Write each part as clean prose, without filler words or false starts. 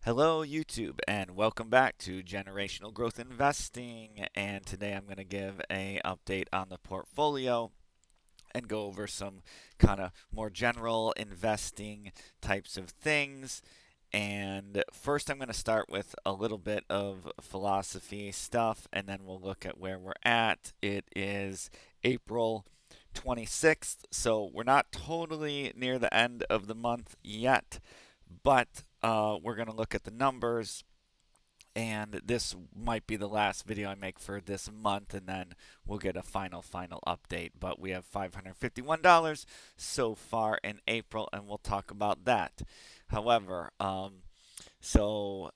Hello, YouTube, and welcome back to Generational Growth Investing. And today I'm going to give a update on the portfolio and go over some kind of more general investing types of things. And first, I'm going to start with a little bit of philosophy stuff, and then we'll look at where we're at. It is April 26th, so we're not totally near the end of the month yet, but we're going to look at the numbers, and this might be the last video I make for this month, and then we'll get a final update. But we have $551 so far in April, and we'll talk about that. However, so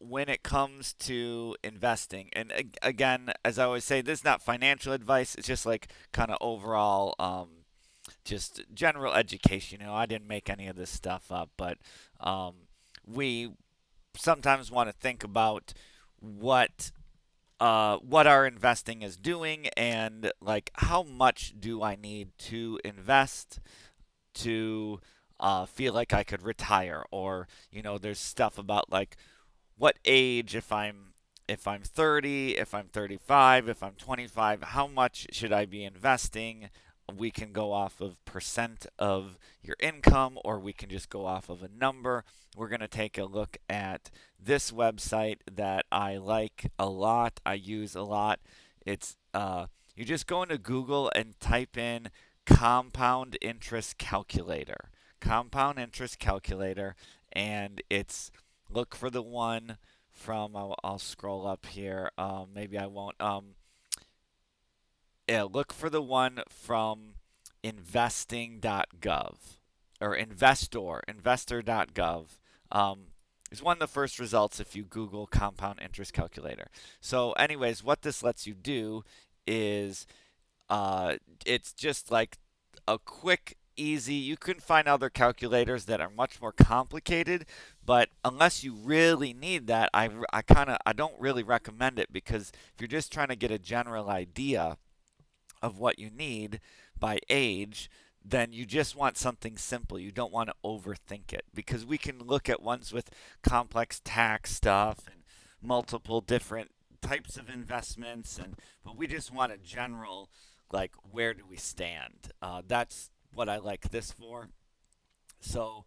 when it comes to investing, and again, as I always say, this is not financial advice. It's just like kind of overall, just general education. I didn't make any of this stuff up, but um, we sometimes want to think about what our investing is doing, and like how much do I need to invest to feel like I could retire, or there's stuff about like what age, if I'm 30, if I'm 35, if I'm 25, how much should I be investing? We can go off of percent of your income, or we can just go off of a number. We're going to take a look at this website that I like a lot, I use a lot. It's you just go into Google and type in compound interest calculator. Compound interest calculator, and it's look for the one from, I'll scroll up here. Maybe I won't. Yeah, look for the one from investing.gov or investor.gov. Is one of the first results if you Google compound interest calculator. So, anyways, what this lets you do is it's just like a quick, easy. You can find other calculators that are much more complicated, but unless you really need that, I don't really recommend it, because if you're just trying to get a general idea of what you need by age, then you just want something simple. You don't want to overthink it, because we can look at ones with complex tax stuff and multiple different types of investments, and but we just want a general, like, where do we stand. That's what I like this for. So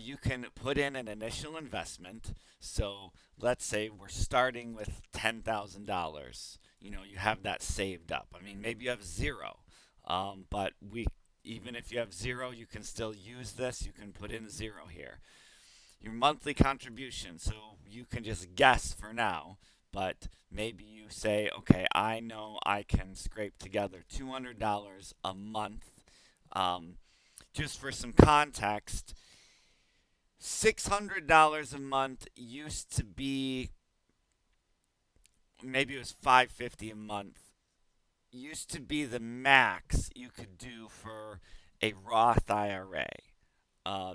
you can put in an initial investment. So let's say we're starting with $10,000. You have that saved up. I mean, maybe you have zero, but we even if you have zero, you can still use this. You can put in zero here. Your monthly contribution. So you can just guess for now, but maybe you say, okay, I know I can scrape together $200 a month. Um, just for some context, $600 a month used to be, maybe it was $550 a month, used to be the max you could do for a Roth IRA.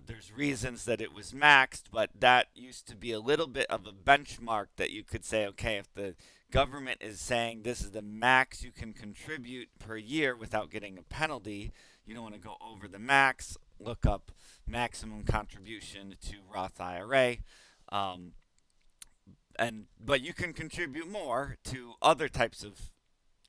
There's reasons that it was maxed, but that used to be a little bit of a benchmark that you could say, okay, if the government is saying this is the max you can contribute per year without getting a penalty, you don't want to go over the max. Look up maximum contribution to Roth IRA. Um, but you can contribute more to other types of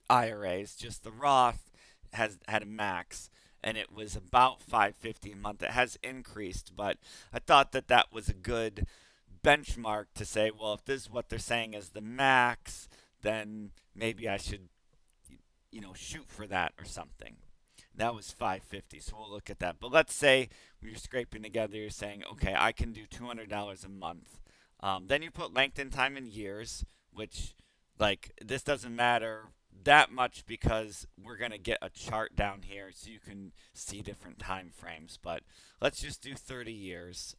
IRAs. Just the Roth has had a max, and it was about 550 a month. It has increased, but I thought that that was a good benchmark to say, well, if this is what they're saying is the max, then maybe I should, shoot for that or something. That was 550, so we'll look at that. But let's say you're scraping together, you're saying, okay, I can do $200 a month. Then you put length and time in years, which, like, this doesn't matter that much, because we're going to get a chart down here so you can see different time frames. But let's just do 30 years.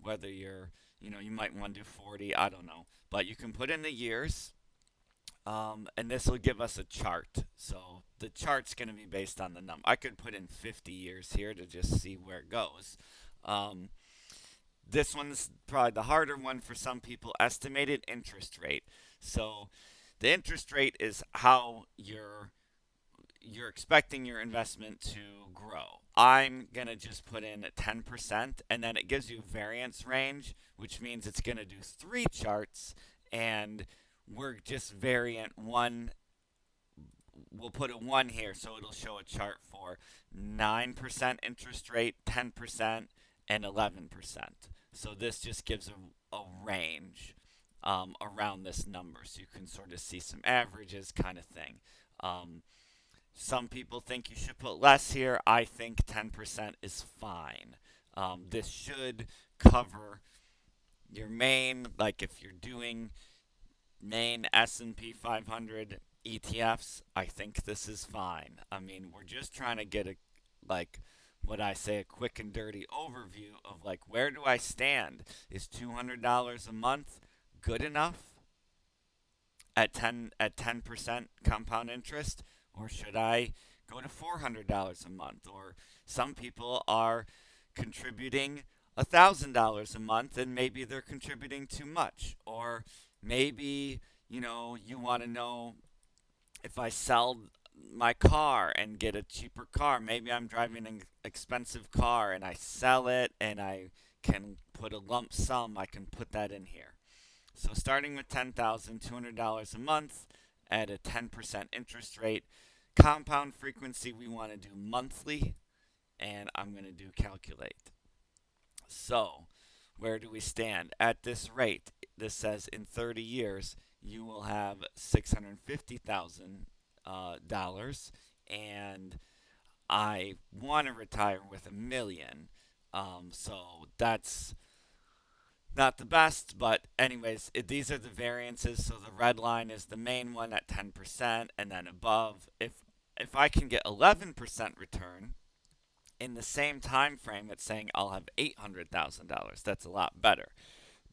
Whether you might want to do 40, I don't know. But you can put in the years, and this will give us a chart. So the chart's going to be based on the number. I could put in 50 years here to just see where it goes. Um, this one's probably the harder one for some people. Estimated interest rate. So the interest rate is how you're expecting your investment to grow. I'm going to just put in 10%, and then it gives you variance range, which means it's going to do three charts, and we're just variant one. We'll put a 1 here, so it'll show a chart for 9% interest rate, 10%, and 11%. So this just gives a range around this number, so you can sort of see some averages kind of thing. Um, some people think you should put less here. I think 10% is fine. This should cover your main, like if you're doing main S&P 500 ETFs, I think this is fine. I mean, we're just trying to get a like what I say a quick and dirty overview of like where do I stand? Is $200 a month good enough at 10% compound interest, or should I go to $400 a month? Or some people are contributing $1,000 a month and maybe they're contributing too much, or maybe you want to know if I sell my car and get a cheaper car. Maybe I'm driving an expensive car and I sell it and I can put a lump sum. I can put that in here. So starting with $10,200 a month at a 10% interest rate, compound frequency we want to do monthly, and I'm going to do calculate. So where do we stand at this rate? This says in 30 years you will have $650,000, and I want to retire with $1 million. So that's not the best, but anyways, these are the variances. So the red line is the main one at 10%, and then above, if I can get 11% return in the same time frame, it's saying I'll have $800,000. That's a lot better.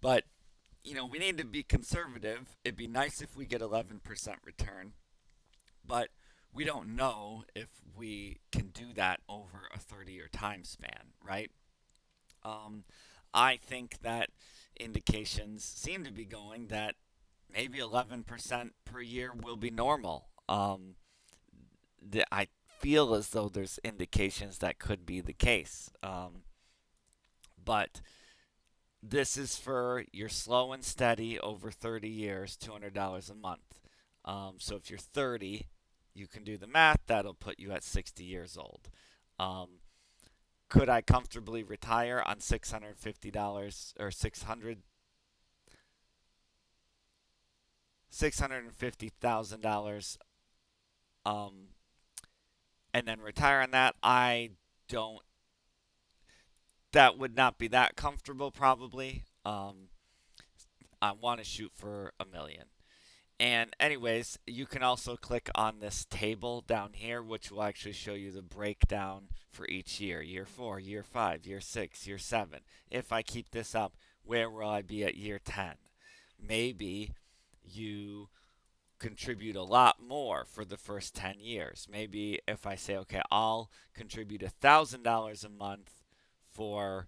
But we need to be conservative. It'd be nice if we get 11% return, but we don't know if we can do that over a 30-year time span, right? Um, I think that indications seem to be going that maybe 11% per year will be normal. I feel as though there's indications that could be the case. But this is for your slow and steady over 30 years, $200 a month. So if you're 30, you can do the math. That'll put you at 60 years old. Could I comfortably retire on $650 or $650,000 and then retire on that? I don't. That would not be that comfortable, probably. I want to shoot for $1 million. And anyways, you can also click on this table down here, which will actually show you the breakdown for each year. Year 4, year 5, year 6, year 7. If I keep this up, where will I be at year 10? Maybe you contribute a lot more for the first 10 years. Maybe if I say, okay, I'll contribute $1,000 a month for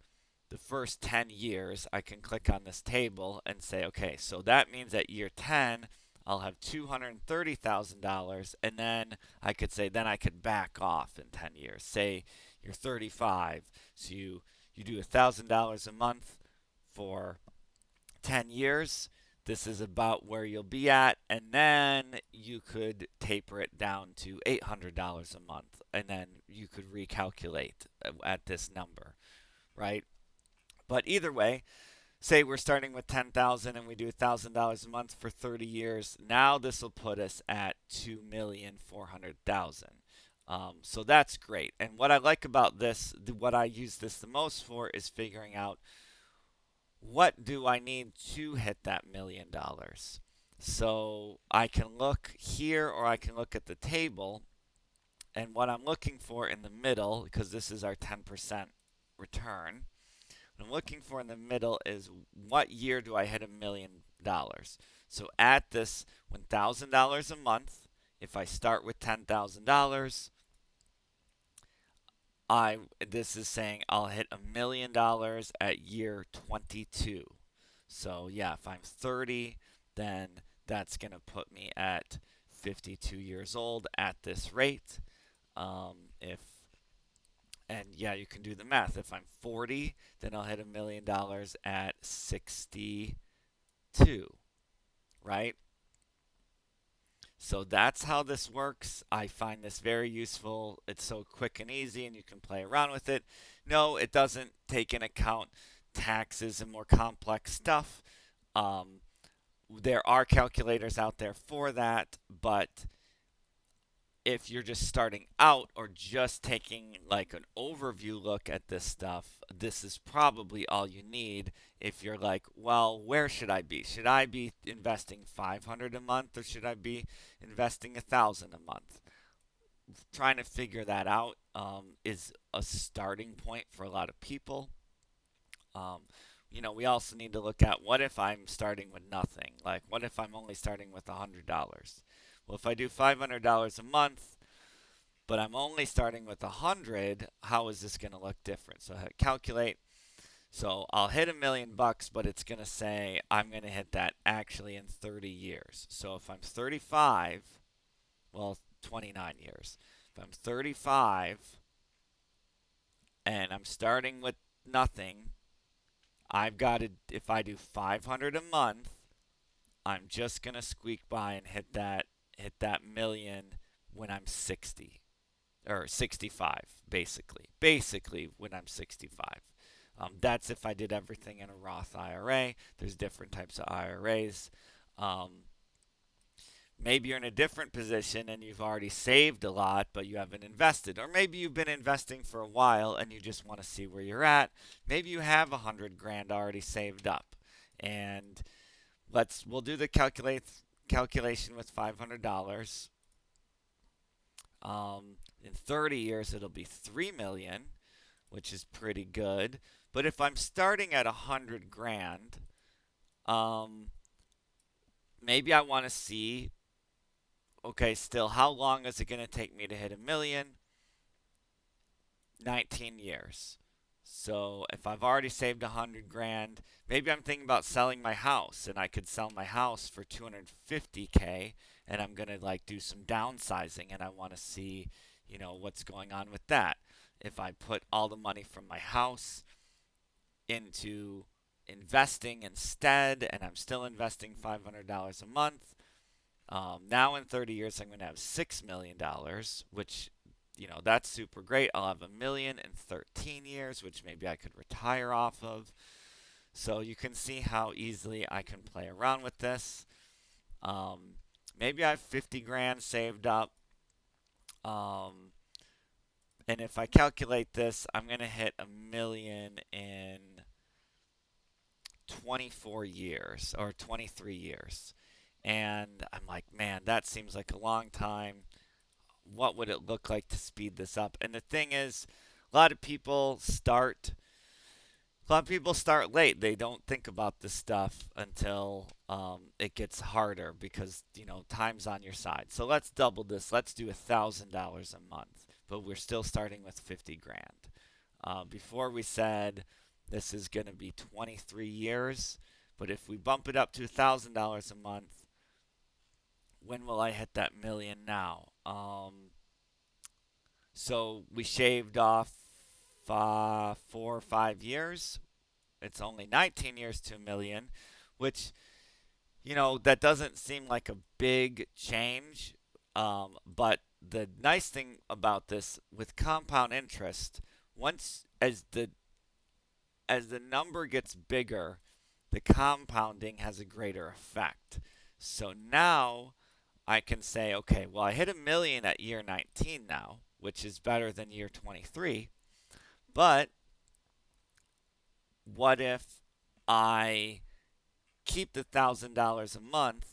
the first 10 years, I can click on this table and say, okay, so that means at year 10, I'll have $230,000, and then I could say, then I could back off in 10 years. Say you're 35, so you do $1,000 a month for 10 years. This is about where you'll be at, and then you could taper it down to $800 a month, and then you could recalculate at this number, right? But either way, say we're starting with 10,000 and we do $1,000 a month for 30 years. Now this will put us at 2,400,000. So that's great. And what I like about this, what I use this the most for, is figuring out what do I need to hit that $1 million. So I can look here or I can look at the table, and what I'm looking for in the middle, because this is our 10% return, what I'm looking for in the middle is what year do I hit $1 million. So at this $1,000 a month, if I start with $10,000, this is saying I'll hit $1 million at year 22. So yeah, if I'm 30, then that's gonna put me at 52 years old at this rate. If and yeah, you can do the math. If I'm 40, then I'll hit $1 million at 62, right? So that's how this works. I find this very useful. It's so quick and easy, and you can play around with it. No, it doesn't take into account taxes and more complex stuff. Um, there are calculators out there for that, but if you're just starting out or just taking like an overview look at this stuff, this is probably all you need. If you're like, well, where should I be? Should I be investing 500 a month or should I be investing 1,000 a month? Trying to figure that out is a starting point for a lot of people. Um, we also need to look at what if I'm starting with nothing? Like, what if I'm only starting with $100? Well, if I do $500 a month, but I'm only starting with 100, how is this going to look different? So I hit calculate. So I'll hit $1 million, but it's going to say I'm going to hit that actually in 30 years. So if I'm 35, well, 29 years. If I'm 35 and I'm starting with nothing, I've got to, if I do 500 a month, I'm just going to squeak by and hit that million when I'm 60 or 65, basically when I'm 65. That's if I did everything in a Roth IRA. There's different types of IRAs. Um, Maybe you're in a different position and you've already saved a lot, but you haven't invested. Or maybe you've been investing for a while and you just want to see where you're at. Maybe you have 100 grand already saved up. And we'll do the calculation with $500. In 30 years, it'll be 3 million, which is pretty good. But if I'm starting at 100 grand, um, maybe I want to see, okay, still, how long is it going to take me to hit a million? 19 years. So if I've already saved 100 grand, maybe I'm thinking about selling my house, and I could sell my house for 250K, and I'm gonna like do some downsizing, and I want to see, what's going on with that. If I put all the money from my house into investing instead, and I'm still investing $500 a month, now in 30 years I'm going to have $6 million, which that's super great. I'll have 1 million in 13 years, which maybe I could retire off of. So you can see how easily I can play around with this. Maybe I have 50 grand saved up. Um, and if I calculate this, I'm going to hit 1 million in 24 years or 23 years. And I'm like, man, that seems like a long time. What would it look like to speed this up? And the thing is, a lot of people start late. They don't think about this stuff until it gets harder because time's on your side. So let's double this. Let's do $1,000 a month, but we're still starting with 50 grand. Before we said this is going to be 23 years, but if we bump it up to $1,000 a month, when will I hit that million now? So we shaved off 4 or 5 years. It's only 19 years to a million, which, that doesn't seem like a big change. But the nice thing about this with compound interest, once as the number gets bigger, the compounding has a greater effect. So now I can say, okay, well, I hit a million at year 19 now, which is better than year 23. But what if I keep the $1,000 a month,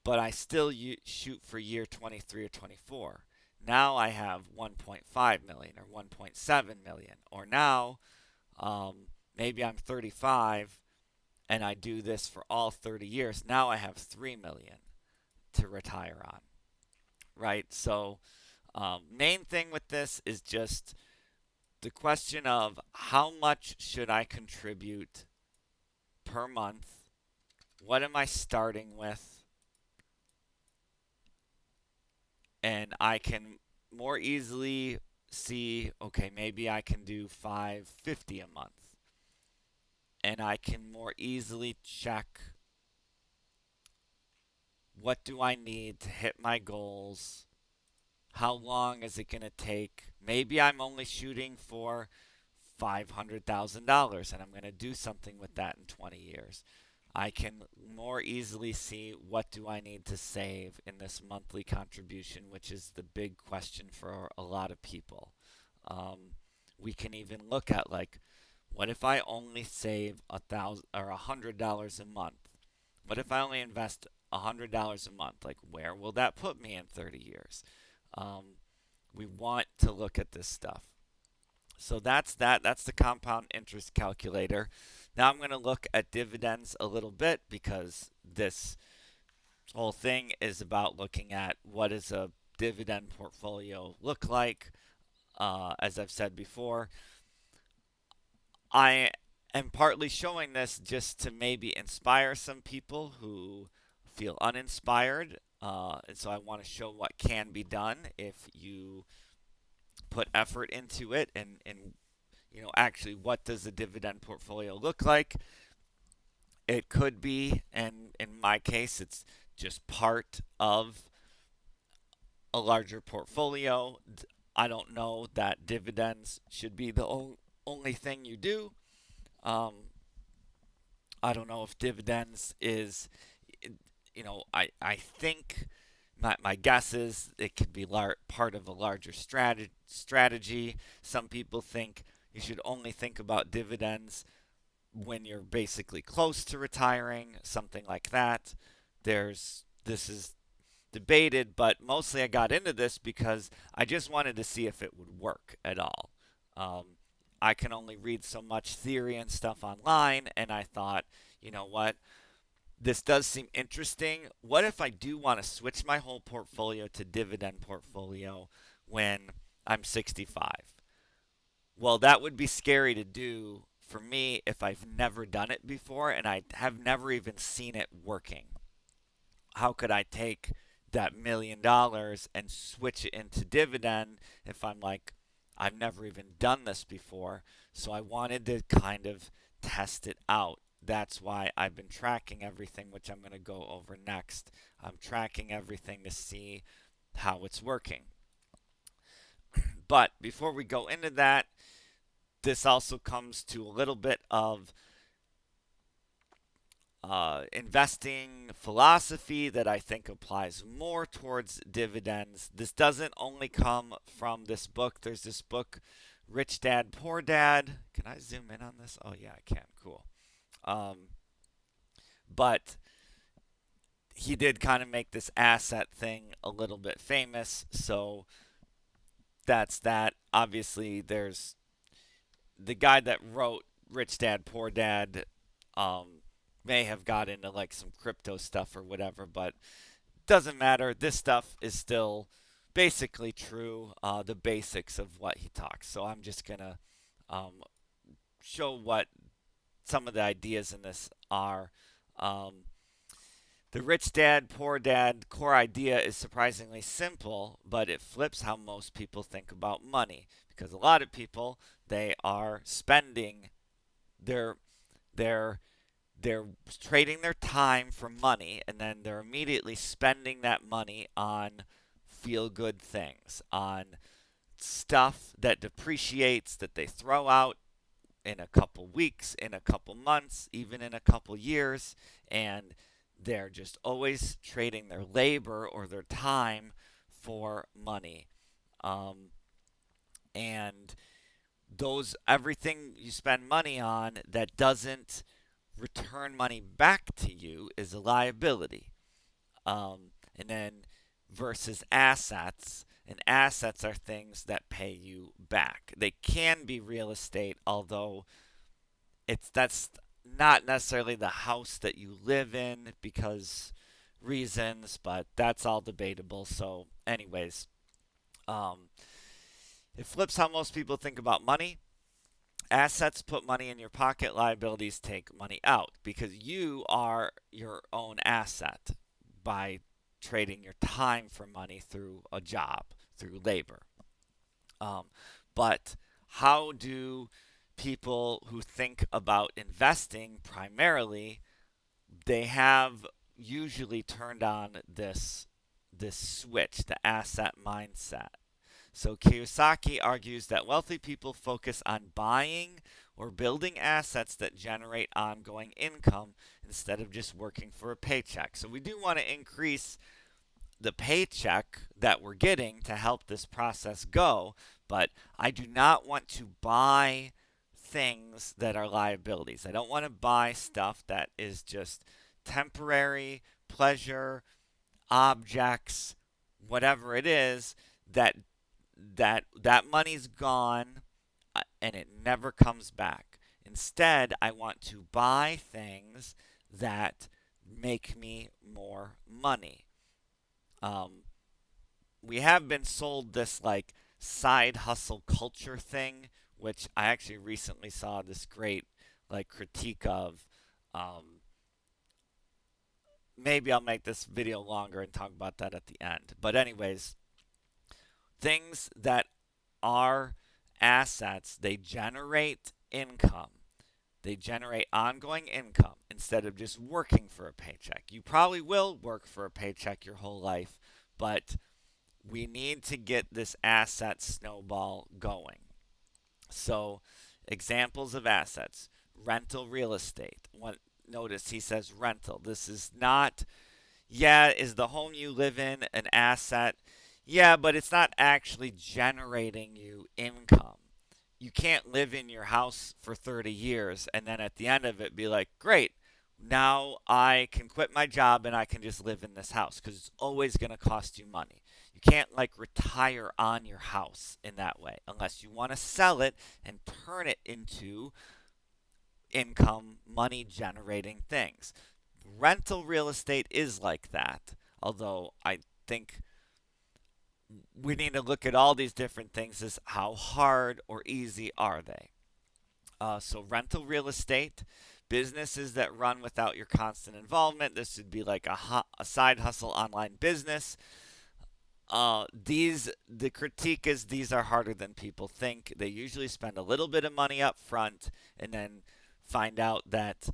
but I still shoot for year 23 or 24? Now I have 1.5 million or 1.7 million. Or now maybe I'm 35 and I do this for all 30 years. Now I have 3 million to retire on, right? So, main thing with this is just the question of how much should I contribute per month? What am I starting with? And I can more easily see, okay, maybe I can do 550 a month, and I can more easily check what do I need to hit my goals. How long is it going to take? Maybe I'm only shooting for $500,000 and I'm going to do something with that in 20 years. I can more easily see what do I need to save in this monthly contribution, which is the big question for a lot of people. Um, we can even look at like, what if I only save $100 a month? What if I only invest $100 a month? Like, where will that put me in 30 years? Um, we want to look at this stuff. So that's that. That's the compound interest calculator. Now I'm going to look at dividends a little bit because this whole thing is about looking at what does a dividend portfolio look like. As I've said before, I am partly showing this just to maybe inspire some people who feel uninspired. And so I want to show what can be done if you put effort into it and actually what does a dividend portfolio look like. It could be, and in my case, it's just part of a larger portfolio. I don't know that dividends should be the only thing you do. Um, I don't know if dividends is, I think my guess is it could be part of a larger strategy. Some people think you should only think about dividends when you're basically close to retiring, something like that. This is debated, but mostly I got into this because I just wanted to see if it would work at all. Um, I can only read so much theory and stuff online, and I thought, you know what? This does seem interesting. What if I do want to switch my whole portfolio to dividend portfolio when I'm 65? Well, that would be scary to do for me if I've never done it before and I have never even seen it working. How could I take that $1 million and switch it into dividend if I'm like, I've never even done this before? So I wanted to kind of test it out. That's why I've been tracking everything, which I'm going to go over next. I'm tracking everything to see how it's working. But before we go into that, this also comes to a little bit of investing philosophy that I think applies more towards dividends. This doesn't only come from this book. There's this book, Rich Dad Poor Dad. Can I zoom in on this? Oh, yeah, I can. Cool. Um, but he did kind of make this asset thing a little bit famous. So that's that. Obviously, there's the guy that wrote Rich Dad Poor Dad may have got into like some crypto stuff or whatever, but doesn't matter. This stuff is still basically true, the basics of what he talks. So I'm just gonna um, show what some of the ideas in this are. Um, the rich dad, poor dad core idea is surprisingly simple, but it flips how most people think about money because a lot of people they are spending their their they're trading their time for money and then they're immediately spending that money on feel good things, on stuff that depreciates that they throw out in a couple weeks, in a couple months, even in a couple years, and they're just always trading their labor or their time for money. Um, and those everything you spend money on that doesn't return money back to you is a liability. And then versus assets, and assets are things that pay you back. They can be real estate, although that's not necessarily the house that you live in because reasons, but that's all debatable. So, anyways, um, it flips how most people think about money. Assets put money in your pocket, liabilities take money out because you are your own asset by trading your time for money through a job, through labor. Um, but how do people who think about investing primarily, they have usually turned on this switch, the asset mindset. So Kiyosaki argues that wealthy people focus on buying or building assets that generate ongoing income instead of just working for a paycheck. So we do want to increase the paycheck that we're getting to help this process go, but I do not want to buy things that are liabilities. I don't want to buy stuff that is just temporary pleasure, objects, whatever it is that that money's gone and it never comes back. Instead, I want to buy things that make me more money. Um, we have been sold this like side hustle culture thing, which I actually recently saw this great like critique of. Um, Maybe I'll make this video longer and talk about that at the end. But anyways, things that are assets, they generate income. They generate ongoing income instead of just working for a paycheck. You probably will work for a paycheck your whole life, but we need to get this asset snowball going. So, examples of assets: rental real estate. Notice he says rental. This is not, yeah, is the home you live in an asset? Yeah, but it's not actually generating you income. You can't live in your house for 30 years and then at the end of it be like, great, now I can quit my job and I can just live in this house, because it's always going to cost you money. You can't like retire on your house in that way unless you want to sell it and turn it into income, money generating things. Rental real estate is like that, although I think we need to look at all these different things as how hard or easy are they. So rental real estate, businesses that run without your constant involvement. This would be like a side hustle online business. The critique is these are harder than people think. They usually spend a little bit of money up front and then find out that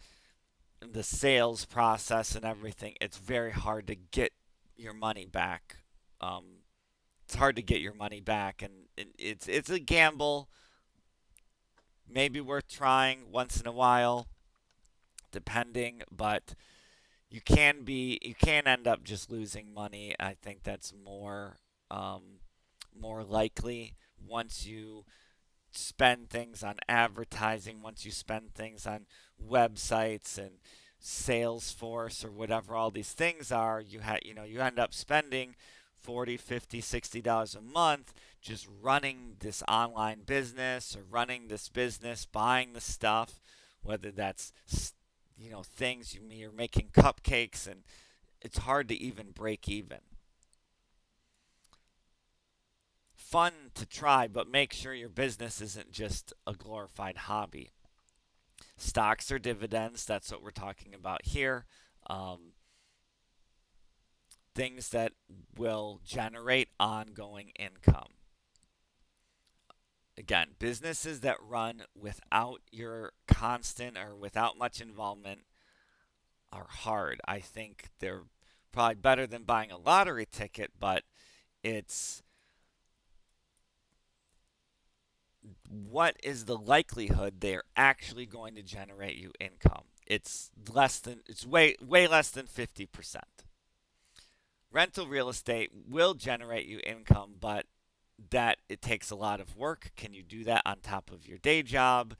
the sales process and everything, it's very hard to get your money back. It's hard to get your money back, and it's a gamble. Maybe worth trying once in a while, depending, but you can end up just losing money. I think that's more likely once you spend things on advertising, once you spend things on websites and Salesforce or whatever all these things are. You end up spending 40, 50, $60 a month just running this online business or running this business, buying the stuff, whether that's things you're making cupcakes, and it's hard to even break even. Fun to try, but make sure your business isn't just a glorified hobby. Stocks or dividends, that's what we're talking about here. Um, Things that will generate ongoing income. Again, businesses that run without your constant or without much involvement are hard. I think they're probably better than buying a lottery ticket, but it's what is the likelihood they're actually going to generate you income? It's way less than 50%. Rental real estate will generate you income, but that it takes a lot of work. Can you do that on top of your day job?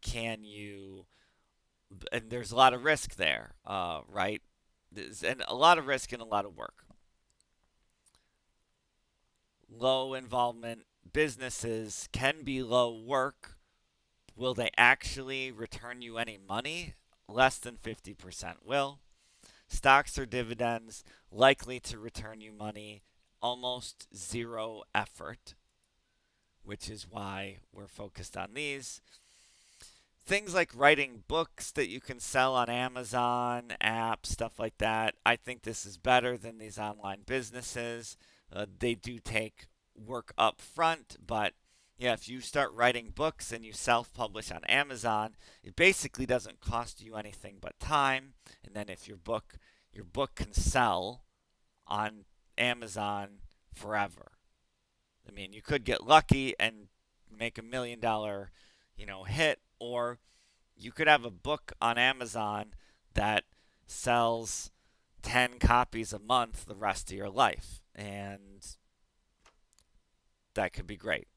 Can you? And there's a lot of risk there, right? And a lot of risk and a lot of work. Low involvement businesses can be low work. Will they actually return you any money? Less than 50% will. Stocks or dividends, likely to return you money, almost zero effort, which is why we're focused on these. Things like writing books that you can sell on Amazon, apps, stuff like that. I think this is better than these online businesses. They do take work up front, but yeah, if you start writing books and you self-publish on Amazon, it basically doesn't cost you anything but time. And then if your book can sell on Amazon forever. I mean, you could get lucky and make $1 million, hit, or you could have a book on Amazon that sells 10 copies a month the rest of your life. And that could be great.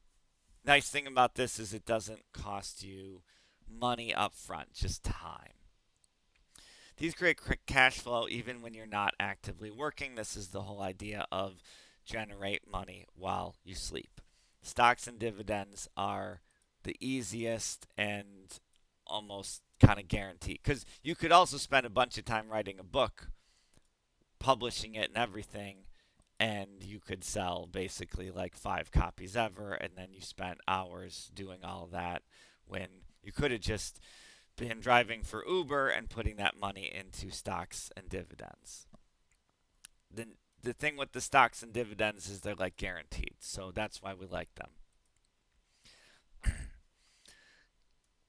Nice thing about this is it doesn't cost you money up front, just time. These create cash flow even when you're not actively working. This is the whole idea of generate money while you sleep. Stocks and dividends are the easiest and almost kind of guaranteed. Because you could also spend a bunch of time writing a book, publishing it and everything, and you could sell basically like 5 copies ever, and then you spent hours doing all of that when you could have just been driving for Uber and putting that money into stocks and dividends. The, the thing with the stocks and dividends is they're like guaranteed, so that's why we like them.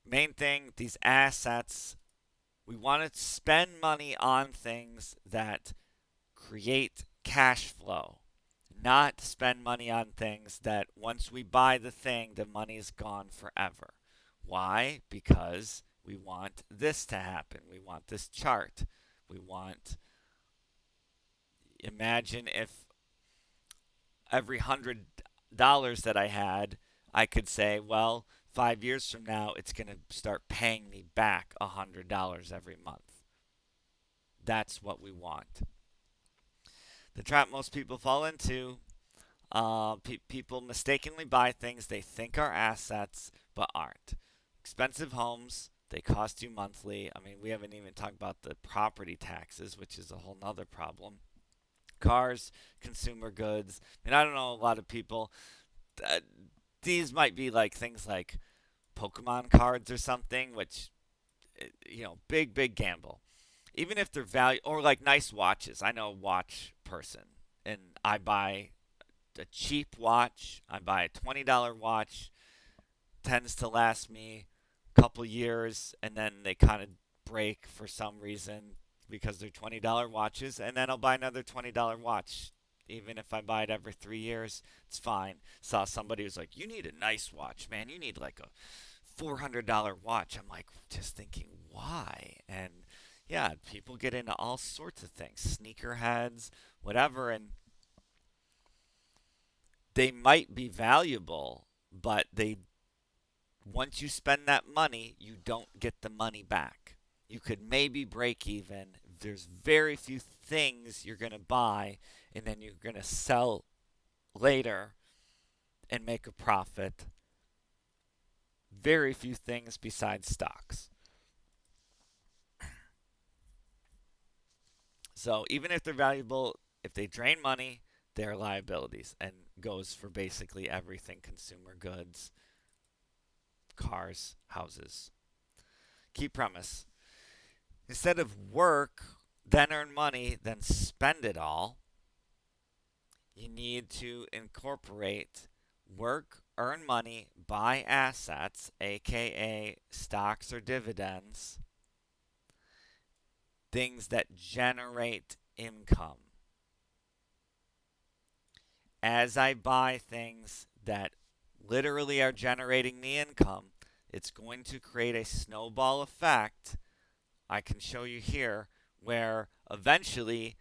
Main thing, these assets, we want to spend money on things that create cash flow, not spend money on things that once we buy the thing, the money's gone forever. Why? Because we want this to happen. We want this chart. We want, imagine if every $100 that I had, I could say, well, 5 years from now, it's going to start paying me back $100 every month. That's what we want. The trap most people fall into, people mistakenly buy things they think are assets but aren't. Expensive homes, they cost you monthly. I mean, we haven't even talked about the property taxes, which is a whole nother problem. Cars, consumer goods. I mean, I don't know a lot of people. Uh, these might be like things like Pokemon cards or something, which, big, big gamble. Even if they're value, or like nice watches. I know a watch person, and I buy a cheap watch. I buy a $20 watch, tends to last me a couple years, and then they kind of break for some reason because they're $20 watches, and then I'll buy another $20 watch. Even if I buy it every 3 years, it's fine. Saw somebody who's like, "You need a nice watch, man. You need like a $400 watch." I'm like, just thinking, why? And yeah, people get into all sorts of things, sneakerheads, whatever, and they might be valuable, but they once you spend that money, you don't get the money back. You could maybe break even. There's very few things you're going to buy and then you're going to sell later and make a profit. Very few things besides stocks. So even if they're valuable, if they drain money, they're liabilities and goes for basically everything consumer goods, cars, houses. Key premise: instead of work, then earn money, then spend it all, you need to incorporate work, earn money, buy assets, aka stocks or dividends, things that generate income. As I buy things that literally are generating the income, it's going to create a snowball effect. I can show you here where eventually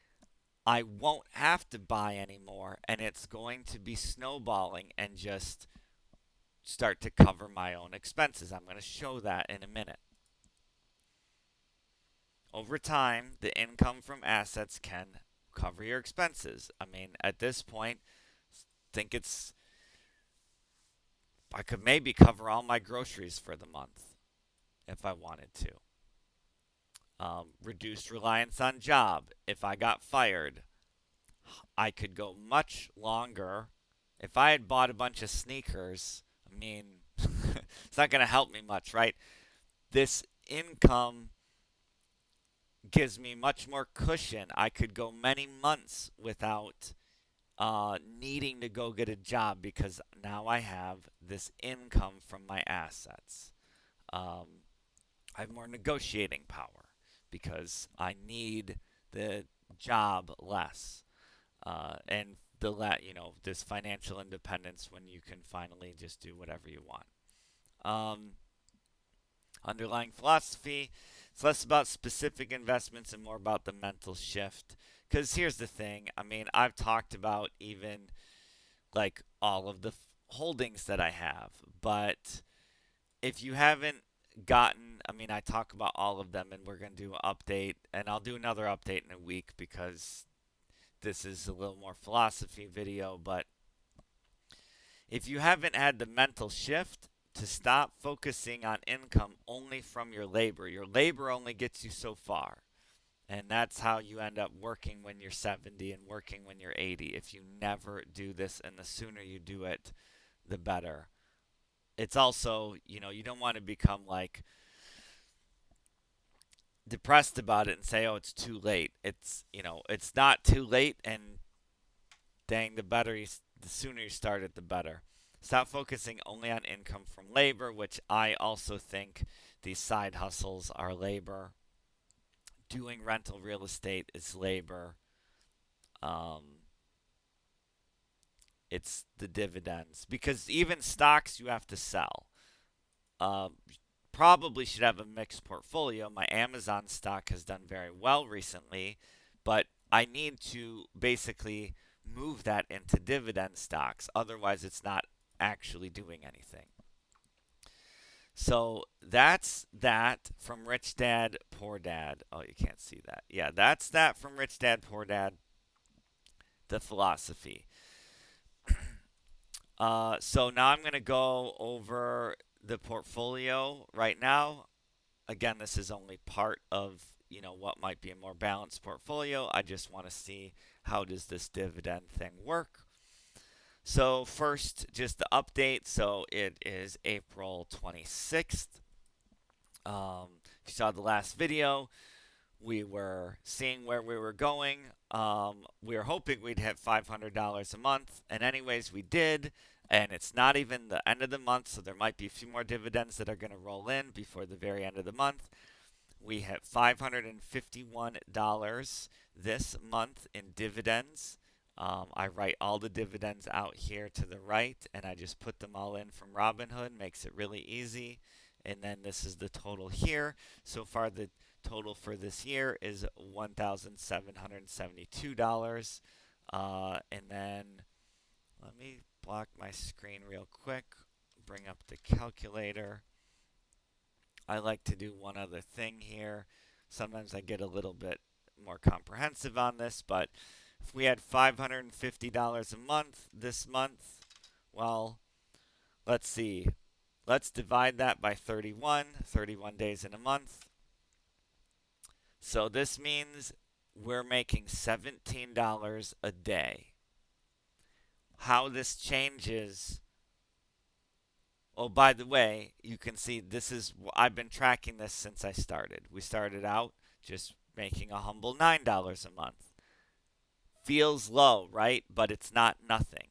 I won't have to buy anymore and it's going to be snowballing and just start to cover my own expenses. I'm going to show that in a minute. Over time, the income from assets can cover your expenses. I mean, at this point, think it's I could maybe cover all my groceries for the month if I wanted to. Reduced reliance on job. If I got fired, I could go much longer. If I had bought a bunch of sneakers, I mean, it's not going to help me much, right? This income gives me much more cushion. I could go many months without needing to go get a job because now I have this income from my assets. Um, I have more negotiating power because I need the job less. And this financial independence when you can finally just do whatever you want. Um, Underlying philosophy, it's less about specific investments and more about the mental shift. Because here's the thing, I mean, I've talked about even like all of the holdings that I have, but if you haven't gotten, I mean, I talk about all of them and we're going to do an update, and I'll do another update in a week because this is a little more philosophy video. But if you haven't had the mental shift to stop focusing on income only from your labor only gets you so far. And that's how you end up working when you're 70 and working when you're 80 if you never do this. And the sooner you do it, the better. It's also, you don't want to become like depressed about it and say, oh, it's too late. It's not too late. And dang, the sooner you start it, the better. Stop focusing only on income from labor, which I also think these side hustles are labor. Doing rental real estate is labor. Um, it's the dividends because even stocks you have to sell. Um, Probably should have a mixed portfolio. My Amazon stock has done very well recently, but I need to basically move that into dividend stocks. Otherwise, it's not actually doing anything. So that's that from Rich Dad, Poor Dad. Oh, you can't see that. Yeah, that's that from Rich Dad, Poor Dad, the philosophy. So now I'm going to go over the portfolio right now. Again, this is only part of what might be a more balanced portfolio. I just want to see how does this dividend thing work. So first, just the update. So it is April 26th. If you saw the last video, we were seeing where we were going. We were hoping we'd hit $500 a month, and anyways, we did. And it's not even the end of the month, so there might be a few more dividends that are going to roll in before the very end of the month. We hit $551 this month in dividends. I write all the dividends out here to the right, and I just put them all in from Robinhood. Makes it really easy. And then this is the total here. So far, the total for this year is $1,772. And then let me block my screen real quick, bring up the calculator. I like to do one other thing here. Sometimes I get a little bit more comprehensive on this, but if we had $550 a month this month, well, let's see. Let's divide that by 31 days in a month. So this means we're making $17 a day. How this changes. Oh, by the way, you can see I've been tracking this since I started. We started out just making a humble $9 a month. Feels low, right? But it's not nothing.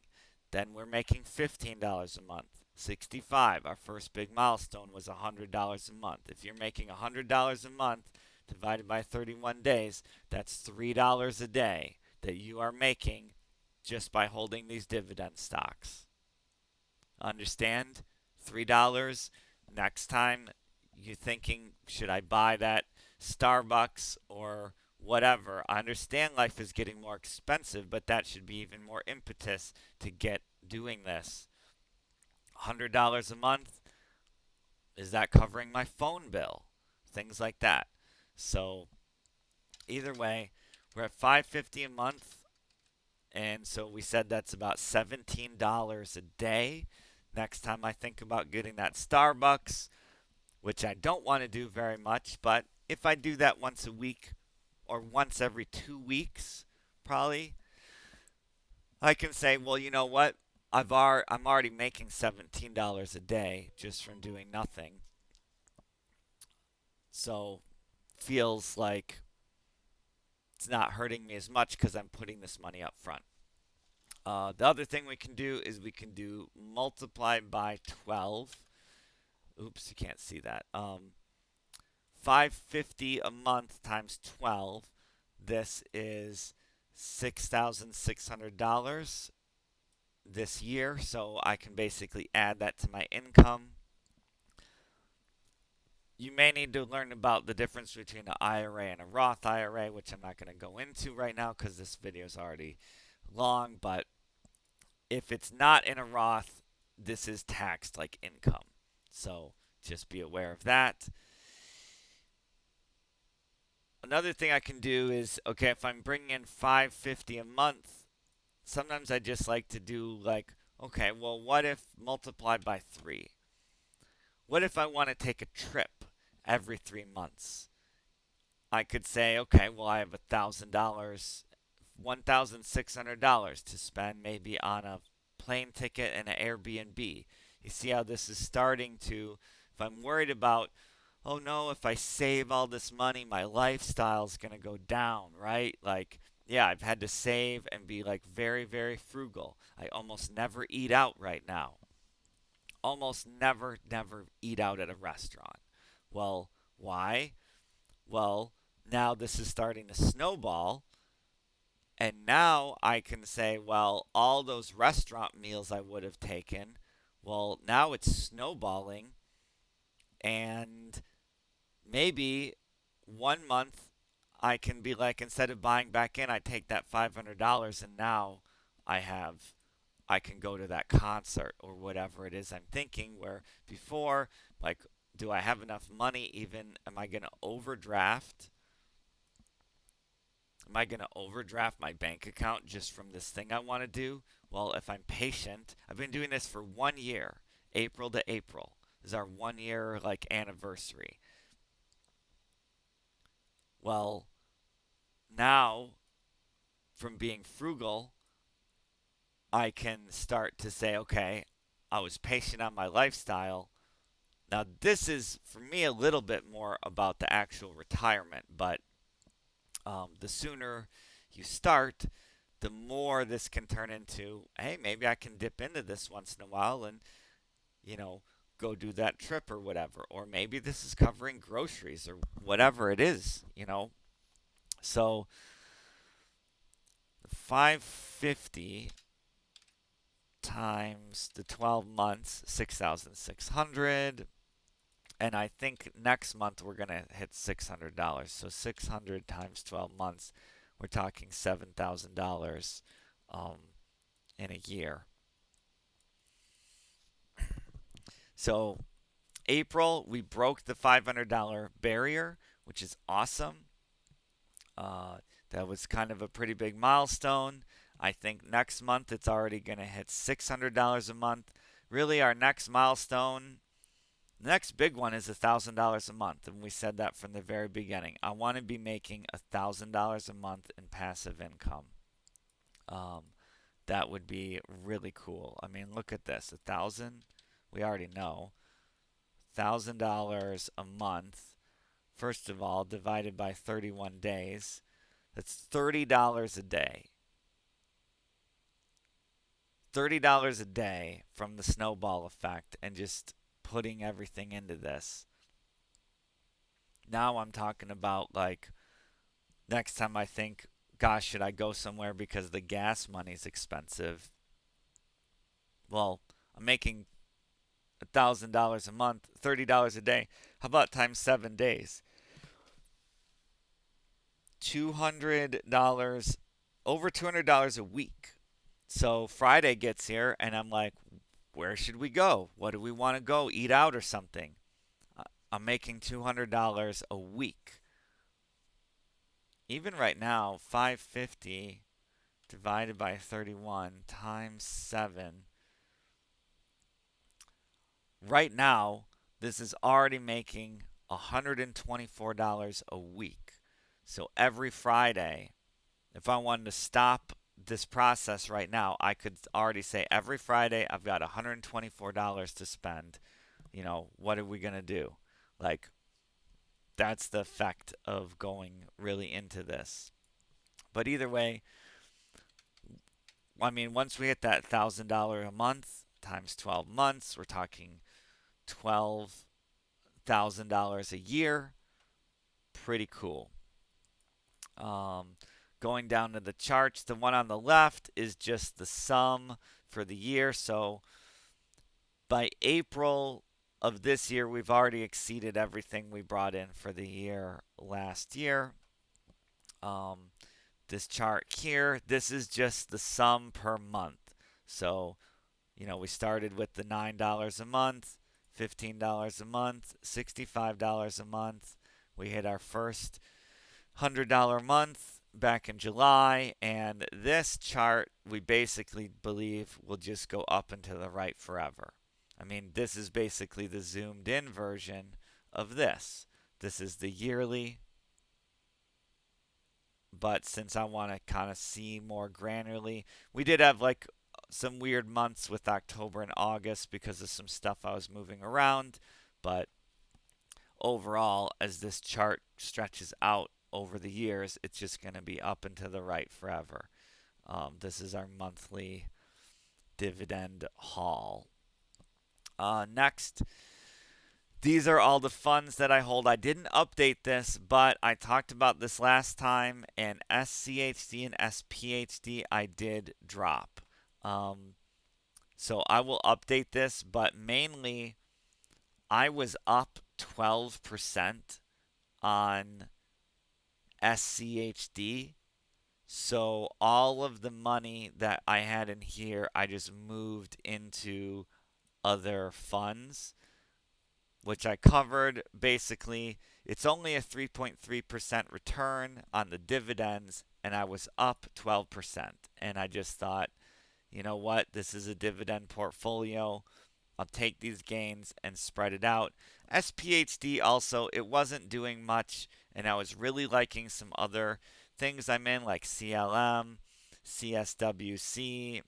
Then we're making $15 a month. 65. Our first big milestone was $100 a month. If you're making $100 a month divided by 31 days, that's $3 a day that you are making just by holding these dividend stocks. Understand? $3. Next time you're thinking, should I buy that Starbucks or whatever? I understand life is getting more expensive, but that should be even more impetus to get doing this. $100 a month, is that covering my phone bill? Things like that. So either way, we're at $550 a month, and so we said that's about $17 a day. Next time I think about getting that Starbucks, which I don't want to do very much, but if I do that once a week or once every 2 weeks, probably, I can say, well, you know what? I'm already making $17 a day just from doing nothing. So feels like it's not hurting me as much because I'm putting this money up front. The other thing we can do is we can do multiply by 12. Oops, you can't see that. 550 a month times 12. This is $6,600 this year. So I can basically add that to my income. You may need to learn about the difference between an IRA and a Roth IRA, which I'm not going to go into right now because this video is already long. But if it's not in a Roth, this is taxed like income. So just be aware of that. Another thing I can do is, okay, if I'm bringing in 550 a month, sometimes I just like to do like, okay, well, what if multiplied by 3? What if I want to take a trip every 3 months? I could say, okay, well, I have $1,000, $1,600 to spend maybe on a plane ticket and an Airbnb. You see how this is starting to, if I'm worried about, oh no, if I save all this money, my lifestyle's going to go down, right? Like, yeah, I've had to save and be like very, very frugal. I almost never eat out right now. Almost never, never eat out at a restaurant. Well, why? Well, now this is starting to snowball. And now I can say, well, all those restaurant meals I would have taken, well, now it's snowballing. And maybe 1 month I can be like, instead of buying back in, I take that $500 and now I have, I can go to that concert or whatever it is I'm thinking. Where before, like, do I have enough money even? Am I going to overdraft? Am I going to overdraft my bank account just from this thing I want to do? Well, if I'm patient, I've been doing this for 1 year, April to April. This is our 1 year like anniversary. Well, now from being frugal, I can start to say, okay, I was patient on my lifestyle. Now, this is for me a little bit more about the actual retirement, but the sooner you start, the more this can turn into, hey, maybe I can dip into this once in a while and, you know, go do that trip or whatever. Or maybe this is covering groceries or whatever it is. So 550 times the 12 months, 6,600. And I think next month we're going to hit $600. So 600 times 12 months, we're talking $7,000 um, in a year. So April, we broke the $500 barrier, which is awesome. Uh, that was kind of a pretty big milestone. I think next month it's already going to hit $600 a month. Really, our next milestone, the next big one is $1,000 a month. And we said that from the very beginning. I want to be making $1,000 a month in passive income. Um, that would be really cool. I mean, look at this. 1,000, we already know. $1,000 a month, first of all, divided by 31 days. That's $30 a day. $30 a day from the snowball effect and just putting everything into this. Now I'm talking about like next time I think, gosh, should I go somewhere because the gas money's expensive? Well, I'm making $1,000 a month, $30 a day. How about times 7 days? $200, over $200 a week. So Friday gets here and I'm like, where should we go? What do we want to go? Eat out or something? I'm making $200 a week. Even right now, 550 divided by 31 times 7. Right now, this is already making $124 a week. So every Friday, if I wanted to stop this process right now, I could already say every Friday I've got $124 to spend. What are we going to do? Like, that's the effect of going really into this. But either way, I mean, once we hit that $1,000 a month times 12 months, we're talking $12,000 a year. Pretty cool. Um, Going down to the charts, the one on the left is just the sum for the year. So by April of this year, we've already exceeded everything we brought in for the year last year. Um, this chart here, this is just the sum per month. So, we started with the $9 a month, $15 a month, $65 a month. We hit our first $100 month back in July, and this chart we basically believe will just go up and to the right forever. I mean, this is basically the zoomed in version of this. This is the yearly, but since I want to kind of see more granularly, we did have like some weird months with October and August because of some stuff I was moving around, but overall, as this chart stretches out over the years, it's just going to be up and to the right forever. This is our monthly dividend haul. Next, these are all the funds that I hold. I didn't update this, but I talked about this last time, and SCHD and SPHD I did drop. Um, so I will update this, but mainly I was up 12% on SCHD. So all of the money that I had in here, I just moved into other funds, which I covered. Basically, it's only a 3.3% return on the dividends, and I was up 12%. And I just thought, you know what? This is a dividend portfolio. I'll take these gains and spread it out. SPHD also, it wasn't doing much, and I was really liking some other things I'm in, like CLM, CSWC,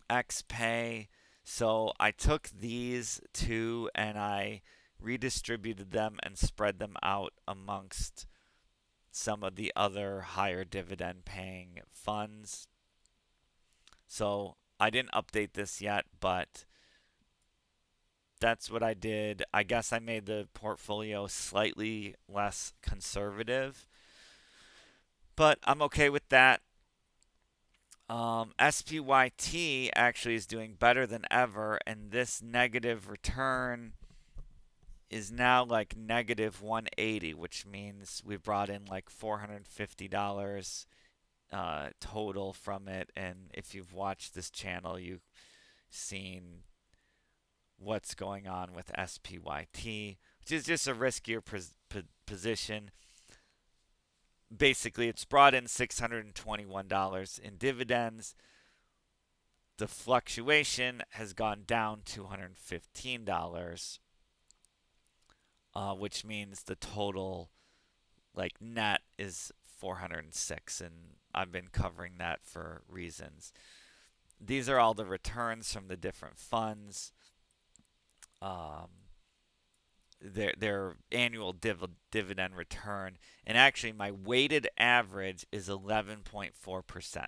XPay. So I took these two and I redistributed them and spread them out amongst some of the other higher dividend paying funds. So I didn't update this yet, but that's what I did. I guess I made the portfolio slightly less conservative, but I'm okay with that. SPYT actually is doing better than ever, and this negative return is now like negative 180, which means we brought in like $450 total from it. And if you've watched this channel, you've seen what's going on with SPYT, which is just a riskier position. Basically, it's brought in $621 in dividends. The fluctuation has gone down $215, which means the total like net is 406, and I've been covering that for reasons. These are all the returns from the different funds. Um, their annual dividend return, and actually my weighted average is 11.4%.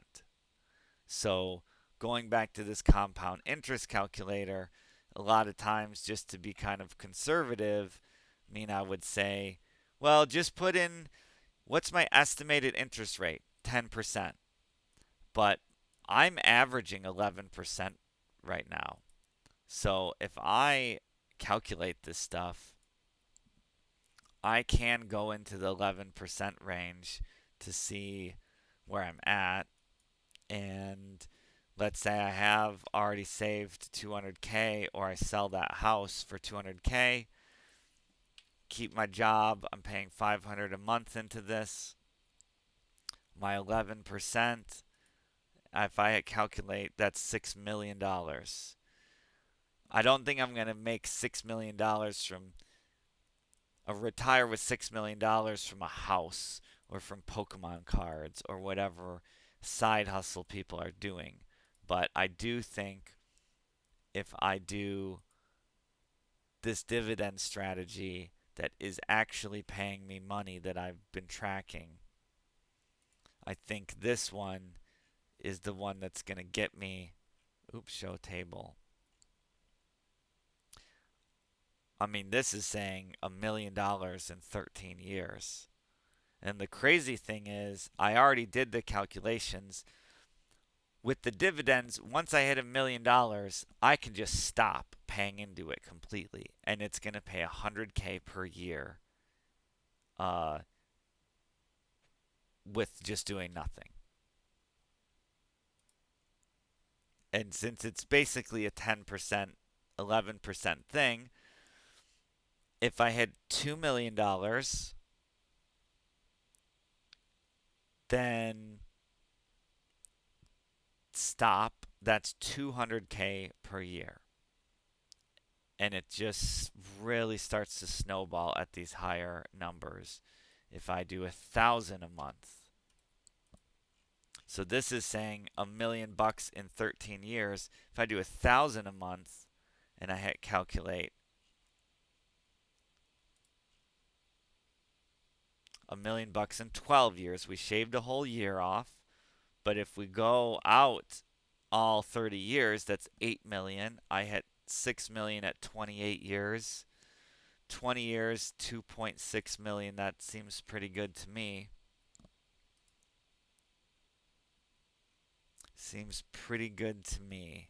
So going back to this compound interest calculator, a lot of times just to be kind of conservative, I would say, well, just put in what's my estimated interest rate? 10%. But I'm averaging 11% right now. So if I calculate this stuff, I can go into the 11% range to see where I'm at. And let's say I have already saved 200K, or I sell that house for 200K, keep my job, I'm paying 500 a month into this. My 11%, if I calculate, that's $6 million. I don't think I'm going to make $6 million from retire with $6 million from a house or from Pokemon cards or whatever side hustle people are doing. But I do think if I do this dividend strategy that is actually paying me money that I've been tracking, I think this one is the one that's going to get me. Oops, show table. I mean, this is saying $1 million in 13 years. And the crazy thing is, I already did the calculations. With the dividends, once I hit $1 million, I can just stop paying into it completely. And it's going to pay $100K per year uh, with just doing nothing. And since it's basically a 10%, 11% thing, if I hit $2 million, then stop. That's 200K per year. And it just really starts to snowball at these higher numbers if I do 1,000 a month. So this is saying $1 million in 13 years. If I do 1,000 a month and I hit calculate, $1 million in 12 years. We shaved a whole year off. But if we go out all 30 years, that's 8 million. I hit 6 million at 28 years. 20 years, 2.6 million. That seems pretty good to me. Seems pretty good to me.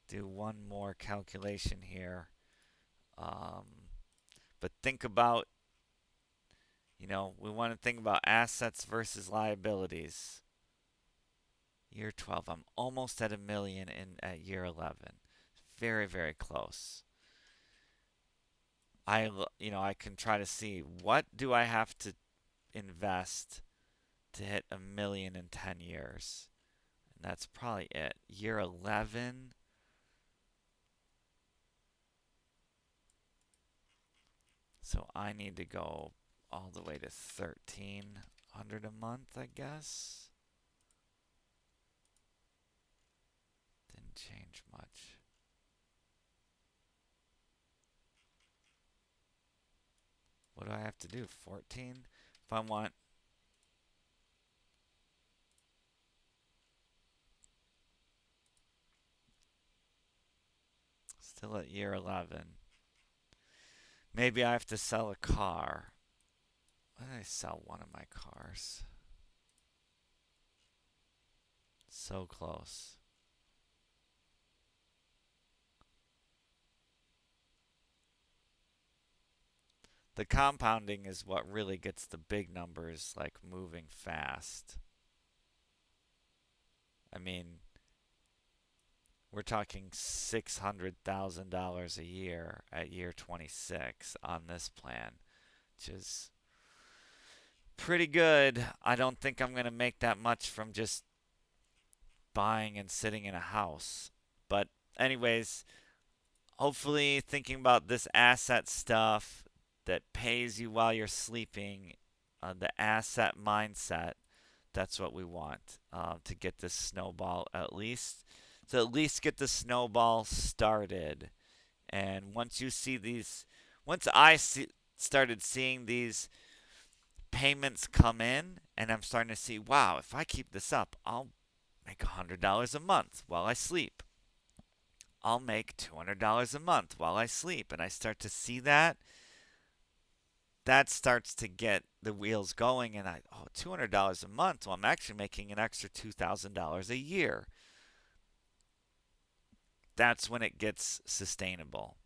Do one more calculation here. But think about, we want to think about assets versus liabilities. Year 12, I'm almost at $1 million at year 11. Very, very close. I can try to see what do I have to invest to hit $1 million in 10 years. And that's probably it. Year 11. So I need to go all the way to 1,300 a month, I guess. Didn't change much. What do I have to do? 14? If I want still at year 11. Maybe I have to sell a car. Why did I sell one of my cars? So close. The compounding is what really gets the big numbers like moving fast. I mean, we're talking $600,000 a year at year 26 on this plan, which is pretty good. I don't think I'm going to make that much from just buying and sitting in a house. But, anyways, hopefully, thinking about this asset stuff that pays you while you're sleeping, the asset mindset, that's what we want to get this snowball at least. To at least get the snowball started. And once you see these, once started seeing these payments come in, and I'm starting to see, wow, if I keep this up, I'll make $100 a month while I sleep. I'll make $200 a month while I sleep. And I start to see that. That starts to get the wheels going. And $200 a month. Well, I'm actually making an extra $2,000 a year. That's when it gets sustainable.